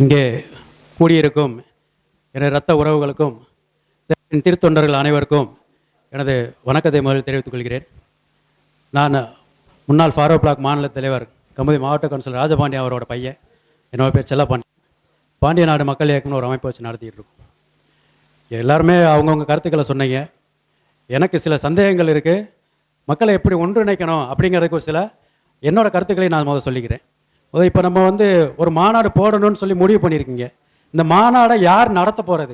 இங்கே கூடியிருக்கும் எனது இரத்த உறவுகளுக்கும் திருத்தொண்டர்கள் அனைவருக்கும் எனது வணக்கத்தை முதலில் தெரிவித்துக் கொள்கிறேன். நான் முன்னாள் ஃபார்வர்ட் பிளாக் மாநில தலைவர் கமுதி மாவட்ட கவுன்சிலர் ராஜபாண்டியன் அவரோட பையன். என்னோட பேர் செல்லப்பாண்டியன். பாண்டிய நாடு மக்கள் இயக்கம்னு ஒரு அமைப்பு வச்சு நடத்திட்டு இருக்கோம். எல்லாருமே அவங்கவுங்க கருத்துக்களை சொன்னீங்க. எனக்கு சில சந்தேகங்கள் இருக்குது. மக்களை எப்படி ஒன்றிணைக்கணும் அப்படிங்கிறதுக்கு ஒரு சில என்னோட கருத்துக்களை நான் முதல் சொல்லிக்கிறேன். இப்போ நம்ம ஒரு மாநாடு போடணும்னு சொல்லி முடிவு பண்ணியிருக்கீங்க. இந்த மாநாடை யார் நடத்த போகிறது,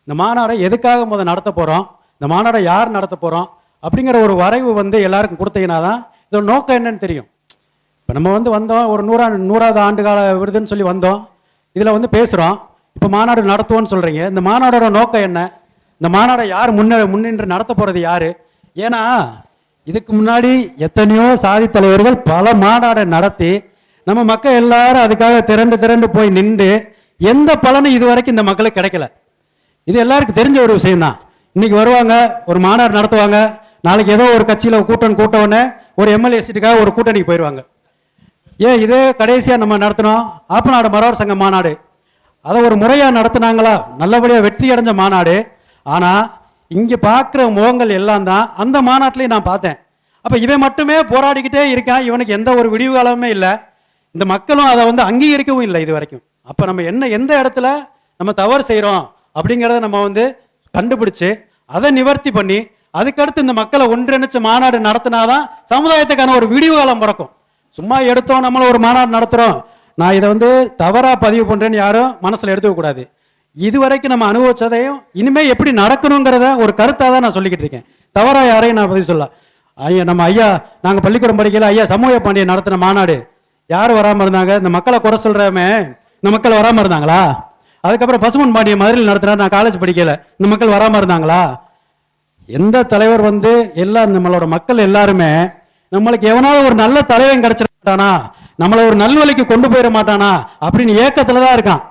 இந்த மாநாடை எதுக்காக நடத்த போகிறோம், இந்த மாநாடை யார் நடத்த போகிறோம் அப்படிங்கிற ஒரு வரைவு எல்லாருக்கும் கொடுத்தீங்கன்னா தான் இதோட நோக்கம் என்னன்னு தெரியும். இப்போ நம்ம வந்தோம், ஒரு 100வது ஆண்டு கால விருதுன்னு சொல்லி வந்தோம். இதில் பேசுகிறோம். இப்போ மாநாடு நடத்துவோன்னு சொல்கிறீங்க. இந்த மாநாடோட நோக்கம் என்ன, இந்த மாநாடை யார் முன்னின்று நடத்த போகிறது யார்? ஏன்னா இதுக்கு முன்னாடி எத்தனையோ சாதி தலைவர்கள் பல மாநாடை நடத்தி நம்ம மக்கள் எல்லாரும் அதுக்காக திரண்டு போய் நின்று எந்த பலனும் இது வரைக்கும் இந்த மக்களுக்கு கிடைக்கல. இது எல்லாருக்கும் தெரிஞ்ச ஒரு விஷயம்தான். இன்னைக்கு வருவாங்க, ஒரு மாநாடு நடத்துவாங்க, நாளைக்கு ஏதோ ஒரு கட்சியில் கூட்டவுடனே ஒரு எம்எல்ஏ சீட்டுக்காக ஒரு கூட்டணிக்கு போயிடுவாங்க. ஏன் இதே கடைசியாக நம்ம நடத்தினோம் ஆப்பநாடு மறவர் சங்க மாநாடு. அதை ஒரு முறையாக நடத்தினாங்களா, நல்லபடியாக வெற்றி அடைஞ்ச மாநாடு. ஆனால் இங்கே பார்க்குற முகங்கள் எல்லாம் தான் அந்த மாநாட்டிலையும் நான் பார்த்தேன். அப்போ இவன் மட்டுமே போராடிக்கிட்டே இருக்கான், இவனுக்கு எந்த ஒரு விடிவு காலமே இல்லை. இந்த மக்களும் அதை அங்கீகரிக்கவும் இல்லை இது வரைக்கும். அப்போ நம்ம எந்த இடத்துல நம்ம தவறு செய்கிறோம் அப்படிங்கிறத நம்ம கண்டுபிடிச்சு அதை நிவர்த்தி பண்ணி அதுக்கடுத்து இந்த மக்களை ஒன்றிணைச்ச மாநாடு நடத்தினாதான் சமுதாயத்துக்கான ஒரு விடிவு காலம் பிறக்கும். சும்மா எடுத்தோம் நம்மள ஒரு மாநாடு நடத்துகிறோம், நான் இதை தவறாக பதிவு பண்ணுறேன்னு யாரும் மனசில் எடுத்துக்கக்கூடாது. இதுவரைக்கும் நம்ம அனுபவிச்சதையும் இனிமேல் எப்படி நடக்கணுங்கிறத ஒரு கருத்தாக தான் நான் சொல்லிக்கிட்டு இருக்கேன். தவறாக யாரையும் நான் பதிவு சொல்ல. ஐயா நம்ம நாங்கள் பள்ளிக்கூடம் படிக்கல, ஐயா சமூக பாண்டியன் நடத்தின மாநாடு யார் வராமல் இருந்தாங்க? இந்த மக்களை குறை சொல்கிறமே இந்த மக்கள் வராமல் இருந்தாங்களா? அதுக்கப்புறம் பசுமன் பாண்டியன் மதுரையில் நடத்தினார், நான் காலேஜ் படிக்கல, இந்த மக்கள் வராமல் இருந்தாங்களா? எந்த தலைவர் எல்லாம் நம்மளோட மக்கள் எல்லாருமே நம்மளுக்கு எவனாவது ஒரு நல்ல தலைவன் கிடைச்சிட மாட்டானா, நம்மளை ஒரு நல்வழிக்கு கொண்டு போயிட மாட்டானா அப்படின்னு ஏக்கத்துல தான் இருக்கான்.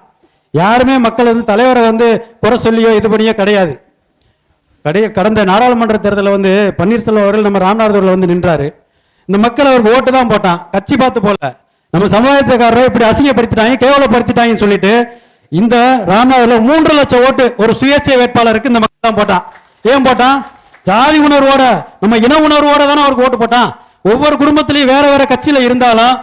யாருமே மக்கள் தலைவரை குறை சொல்லியோ இது பண்ணியோ கிடையாது. கடந்த நாடாளுமன்ற தேர்தலில் பன்னீர்செல்வம் அவர்கள் நம்ம ராமநாதபுரத்தில் நின்றாரு. இந்த மக்கள் அவருக்கு ஓட்டு தான் போட்டான், கட்சி பார்த்து போல. நம்ம சமுதாயத்துக்காரரை இப்படி அசிங்கப்படுத்திட்டாங்க, கேவலப்படுத்திட்டாங்கன்னு சொல்லிட்டு இந்த ராமநாதபுரத்தில் 3 லட்சம் ஓட்டு ஒரு சுயேட்சை வேட்பாளருக்கு இந்த மக்கள் தான் போட்டான். ஏன் போட்டான்? ஜாதி உணர்வோட, நம்ம இன உணர்வோட தானே அவருக்கு ஓட்டு போட்டான். ஒவ்வொரு குடும்பத்திலையும் வேற வேற கட்சியில இருந்தாலும்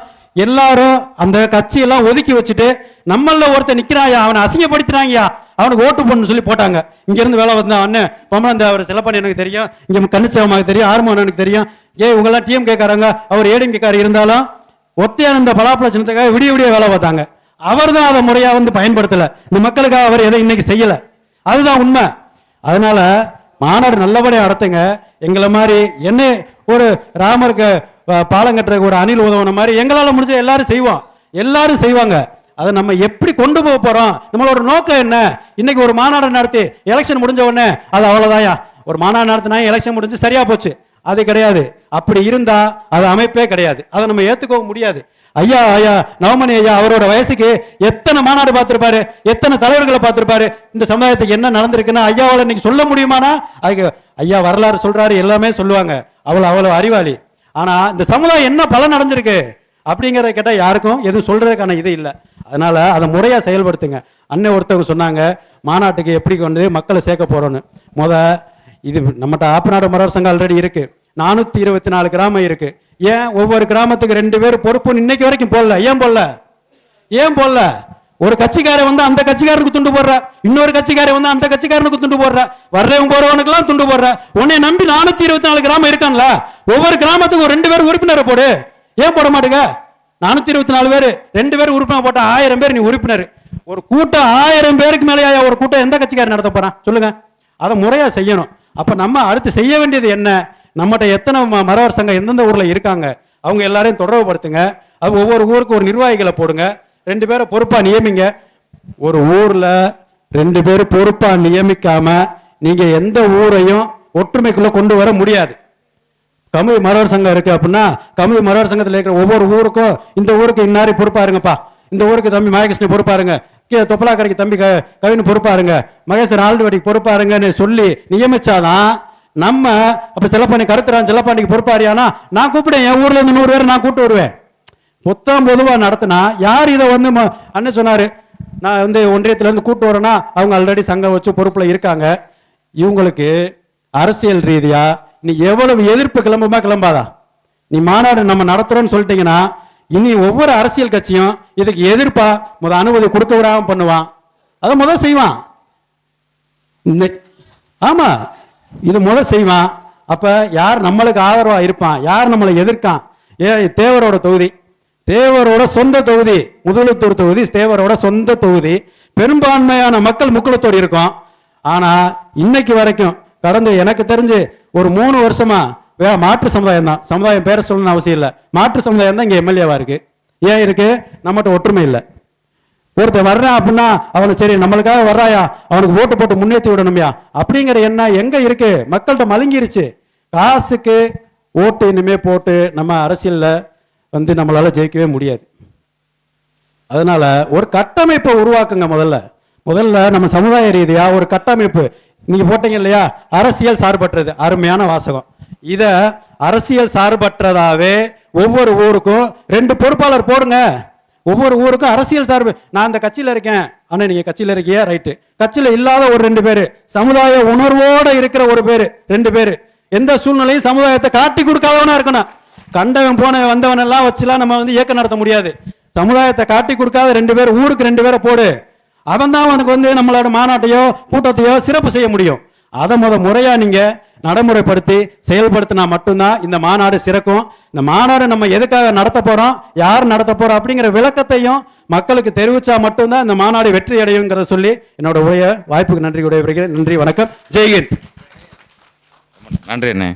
எல்லாரும் அந்த கட்சியெல்லாம் ஒதுக்கி வச்சுட்டு நம்மள ஒருத்தர் நிக்கிறாயா, அவனை அசிங்கப்படுத்தினாங்கயா, அவனுக்கு ஓட்டு போடணும்னு சொல்லி போட்டாங்க. இங்க இருந்து வேலை வந்தா அண்ணன் பொம்மன் அவர் செல்லப்பாண்டி எனக்கு தெரியும், இங்க கண்ணிச்சவமாக தெரியும், ஆர்மோன் எனக்கு தெரியும். இவங்கெல்லாம் டிஎம் கேட்காரங்க, அவர் ஏடிஎம் கேட்காரு. இருந்தாலும் ஒத்தையான பலாப்பழ சின்னத்துக்காக விடிய வேலை பார்த்தாங்க. அவர் தான் அதை முறையா பயன்படுத்தல. இந்த மக்களுக்காக அவர் எதை இன்னைக்கு செய்யல. அதுதான் உண்மை. அதனால மாநாடு நல்லபடியாக நடத்துங்க. எங்களை மாதிரி என்ன ஒரு ராமருக்கு பாலம் கட்டுறதுக்கு ஒரு அணில் உதவுன மாதிரி எங்களால் முடிஞ்ச எல்லாரும் செய்வோம், எல்லாரும் செய்வாங்க. அதை நம்ம எப்படி கொண்டு போக போறோம், நம்மளோட நோக்கம் என்ன? இன்னைக்கு ஒரு மாநாடு நடத்தி எலெக்ஷன் முடிஞ்ச உடனே அது அவ்வளவுதாயா, ஒரு மாநாடு நடத்தினா எலெக்ஷன் முடிஞ்சு சரியா போச்சு, அது கிடையாது. அப்படி இருந்தா அது அமைப்பே கிடையாது, அதை நம்ம ஏத்துக்க முடியாது. ஐயா நவமணி ஐயா அவரோட வயசுக்கு எத்தனை மாநாடு பார்த்திருப்பாரு, எத்தனை தலைவர்களை பார்த்திருப்பாரு. இந்த சமுதாயத்துக்கு என்ன நடந்திருக்குன்னா ஐயாவால் இன்னைக்கு சொல்ல முடியுமானா? அதுக்கு ஐயா வரலாறு சொல்றாரு, எல்லாமே சொல்லுவாங்க, அவ்வளவு அறிவாளி. ஆனா இந்த சமுதாயம் என்ன பலன் அடைஞ்சிருக்கு அப்படிங்கிறத கேட்டால் யாருக்கும் எதுவும் சொல்றதுக்கான இது இல்லை. அதனால அதை முறையா செயல்படுத்துங்க. அண்ணன் ஒருத்தவங்க சொன்னாங்க மாநாட்டுக்கு எப்படி மக்களை சேர்க்க போறோம்னு. இது நம்மகிட்ட ஆப்பநாடு மறவர் சங்கம் ஆல்ரெடி இருக்கு, 424 கிராமம் இருக்கு. ஏன் ஒவ்வொரு கிராமத்துக்கு 2 பேர் பொறுப்புன்னு இன்னைக்கு வரைக்கும் போடல? ஏன் போடல? ஒரு கட்சிக்காரன் அந்த கட்சிக்காரனுக்கு துண்டு போடுற, இன்னொரு கட்சிக்காரன் அந்த கட்சிக்காரனுக்கு துண்டு போடுற, வர்றவங்க போறவனுக்கு எல்லாம் துண்டு போடுற. உன்னை நம்பி 424 கிராமம் இருக்கான்ல, ஒவ்வொரு கிராமத்துக்கும் 2 பேர் உறுப்பினரை போடு. ஏன் போட மாட்டேங்க? 424 பேர் 2 பேர் உறுப்பினர் போட்டா 1000 பேர் நீ உறுப்பினர். ஒரு கூட்டம் 1000 பேருக்கு மேலேயா ஒரு கூட்டம் எந்த கட்சிக்காரன் நடத்த போறான் சொல்லுங்க? அதை முறையா செய்யணும். அப்ப நம்ம அடுத்து செய்ய வேண்டியது என்ன? நம்மகிட்ட எத்தனை மறவர் சங்கம் எந்தெந்த ஊர்ல இருக்காங்க அவங்க எல்லாரையும் தொடர்பு படுத்துங்க. அது ஒவ்வொரு ஊருக்கு ஒரு நிர்வாகிகளை போடுங்க, 2 பேரை பொறுப்பா நியமிங்க. ஒரு ஊர்ல 2 பேர் பொறுப்பா நியமிக்காம நீங்க எந்த ஊரையும் ஒற்றுமைக்குள்ள கொண்டு வர முடியாது. கமுதி மறவர் சங்கம் இருக்கு அப்படின்னா கமுதி மறவர் சங்கத்தில் இருக்கிற ஒவ்வொரு ஊருக்கும் இந்த ஊருக்கு இன்னாரி பொறுப்பாருங்கப்பா, இந்த ஊருக்கு தம்பி மகேகிருஷ்ணன் பொறுப்பாருங்க, தொப்பலாக்கரைக்கு தம்பி கவின் பொறுப்பாருங்க, மகேஸ்வரன் ஆல்டுவடிக்கு பொறுப்பாருங்கன்னு சொல்லி நியமிச்சாதான் நம்ம. அப்ப செல்லப்பாண்டி கருத்துறான், செல்லப்பாண்டிக்கு பொறுப்பாரியானா நான் கூப்பிடுவேன், என் ஊர்ல இருந்து 100 பேர் நான் கூப்பிட்டு வருவேன். பொத்தாம் பொதுவா நடத்தினா யார் இதை அண்ணன் சொன்னாரு, நான் வந்து ஒன்றியத்திலேருந்து கூட்டு வரேன்னா அவங்க ஆல்ரெடி சங்கம் வச்சு பொறுப்பில் இருக்காங்க. இவங்களுக்கு அரசியல் ரீதியா நீ எவ்வளவு எதிர்ப்பு கிளம்புமா கிளம்பாதா? நீ மாநாடு நம்ம நடத்துறோம்னு சொல்லிட்டீங்கன்னா இனி ஒவ்வொரு அரசியல் கட்சியும் இதுக்கு எதிர்ப்பா அனுமதி கொடுக்க விடாம பண்ணுவான். அதை முதல் செய்வான். ஆமா, இது முதல் செய்வான். அப்ப யார் நம்மளுக்கு ஆதரவா இருப்பான், யார் நம்மளை எதிர்க்கான்? தேவரோட தொகுதி, தேவரோட சொந்த தொகுதி, முதலுத்தூர் தொகுதி தேவரோட சொந்த தொகுதி. பெரும்பான்மையான மக்கள் முக்குளத்தோடு இருக்கும். ஆனா இன்னைக்கு வரைக்கும் கடந்த எனக்கு தெரிஞ்சு ஒரு 3 வருஷமா மாற்று சமுதாயம் தான், சமுதாயம் பேர சொல்லணும்னு அவசியம் இல்லை, மாற்று சமுதாயம் தான் இங்க எம்எல்ஏவா இருக்கு. ஏன் இருக்கு? நம்மகிட்ட ஒற்றுமை இல்லை. ஒருத்தர் வர்றான் அப்படின்னா அவனுக்கு சரி நம்மளுக்காக வர்றாயா, அவனுக்கு ஓட்டு போட்டு முன்னேற்றி விடணும்யா அப்படிங்கிற எண்ணம் எங்க இருக்கு? மக்கள்கிட்ட மழுங்கிருச்சு. காசுக்கு ஓட்டு இனிமே போட்டு நம்ம அரசியல்ல வந்து நம்மளால ஜெயிக்கவே முடியாது. அதனால ஒரு கட்டமைப்பை உருவாக்குங்க. முதல்ல நம்ம சமுதாய ரீதியா ஒரு கட்டமைப்பு. நீங்க போட்டீங்க இல்லையா, அரசியல் சார்பற்றது, அருமையான வாசகம். இத அரசியல் சார்பற்றதாவே ஒவ்வொரு ஊருக்கும் 2 பொறுப்பாளர் போடுங்க. ஒவ்வொரு ஊருக்கும் அரசியல் சார்பு. நான் இந்த கட்சியில இருக்கேன், ஆனா நீங்க கட்சியில இருக்கியா, ரைட்டு. கட்சியில இல்லாத ஒரு 2 பேரு, சமுதாய உணர்வோட இருக்கிற ஒரு பேரு, 2 பேரு. எந்த சூழ்நிலையும் சமுதாயத்தை காட்டி கொடுக்காதவனா இருக்கணும். கண்டவன் போன வந்தவன் எல்லாம் வச்சுலாம் நம்ம வந்து இயக்கம் நடத்த முடியாது. சமுதாயத்தை காட்டி கொடுக்காத 2 பேர், ஊருக்கு 2 பேரை போடு. அவன் தான் அவனுக்கு வந்து நம்மளோட மாநாட்டையோ கூட்டத்தையோ சிறப்பு செய்ய முடியும். அதை முறையா நீங்க நடைமுறைப்படுத்தி செயல்படுத்தினா மட்டும்தான் இந்த மாநாடு சிறக்கும். இந்த மாநாடு நம்ம எதுக்காக நடத்த போறோம், யார் நடத்த போறோம் அப்படிங்கிற விளக்கத்தையும் மக்களுக்கு தெரிவிச்சா மட்டும்தான் இந்த மாநாடு வெற்றி அடையுங்கிறத சொல்லி என்னோட வாய்ப்புக்கு நன்றி விடைபெறுகிறேன். நன்றி, வணக்கம், ஜெய்ஹிந்த். நன்றி அண்ணே.